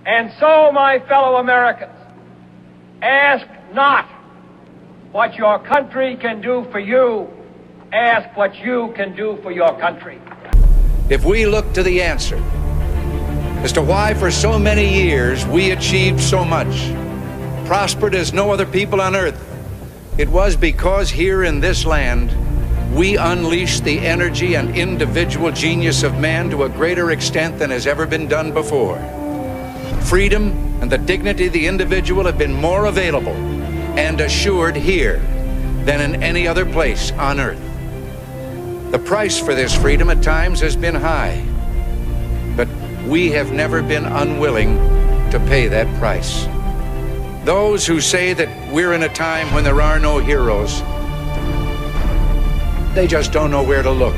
And so, my fellow Americans, ask not what your country can do for you, ask what you can do for your country. If we look to the answer as to why for so many years we achieved so much, prospered as no other people on earth, it was because here in this land we unleashed the energy and individual genius of man to a greater extent than has ever been done before. Freedom and the dignity of the individual have been more available and assured here than in any other place on earth. The price for this freedom at times has been high, but we have never been unwilling to pay that price. Those who say that we're in a time when there are no heroes, they just don't know where to look.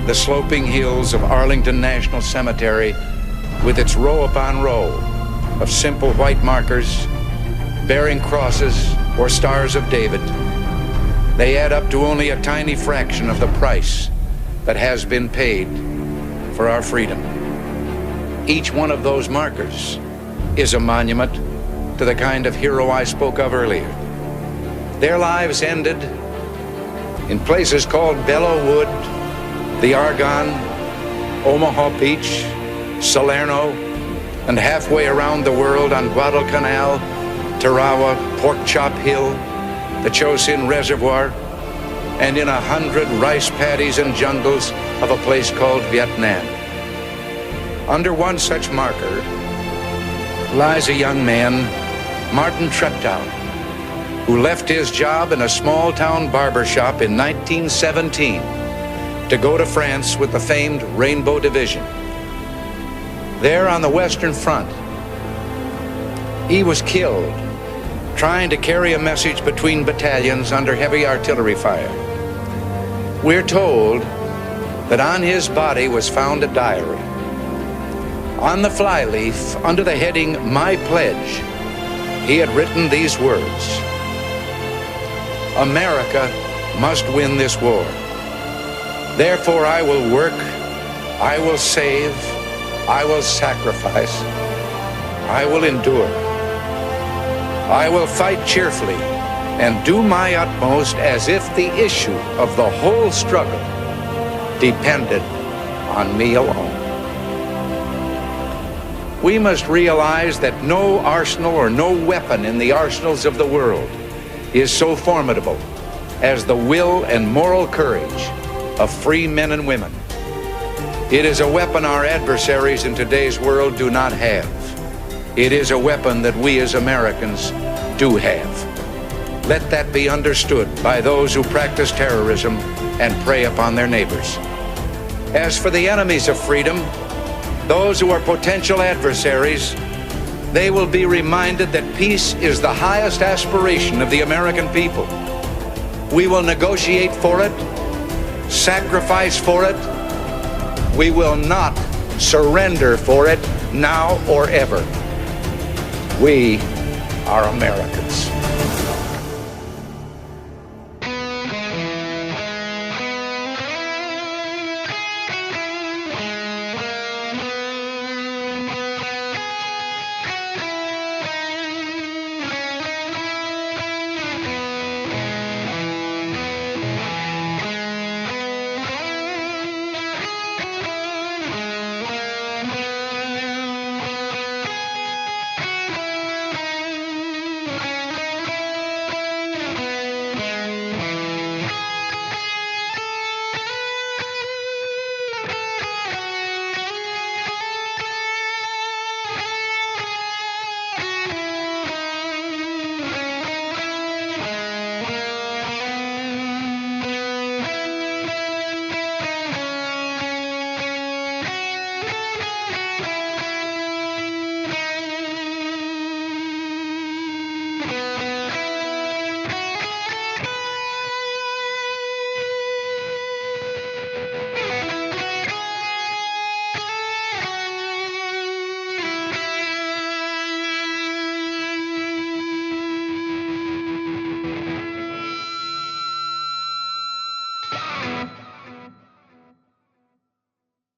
The sloping hills of Arlington National Cemetery, with its row upon row of simple white markers bearing crosses or stars of David, they add up to only a tiny fraction of the price that has been paid for our freedom. Each one of those markers is a monument to the kind of hero I spoke of earlier. Their lives ended in places called Belleau Wood, the Argonne, Omaha Beach, Salerno, and halfway around the world on Guadalcanal, Tarawa, Pork Chop Hill, the Chosin Reservoir, and in 100 rice paddies and jungles of a place called Vietnam. Under one such marker lies a young man, Martin Treptow, who left his job in a small-town barber shop in 1917 to go to France with the famed Rainbow Division. There on the Western Front, he was killed trying to carry a message between battalions under heavy artillery fire. We're told that on his body was found a diary. On the flyleaf, under the heading, "My Pledge," he had written these words: "America must win this war. Therefore I will work, I will save, I will sacrifice, I will endure. I will fight cheerfully and do my utmost as if the issue of the whole struggle depended on me alone." We must realize that no arsenal or no weapon in the arsenals of the world is so formidable as the will and moral courage of free men and women. It is a weapon our adversaries in today's world do not have. It is a weapon that we as Americans do have. Let that be understood by those who practice terrorism and prey upon their neighbors. As for the enemies of freedom, those who are potential adversaries, they will be reminded that peace is the highest aspiration of the American people. We will negotiate for it, sacrifice for it. We will not surrender for it now or ever. We are Americans.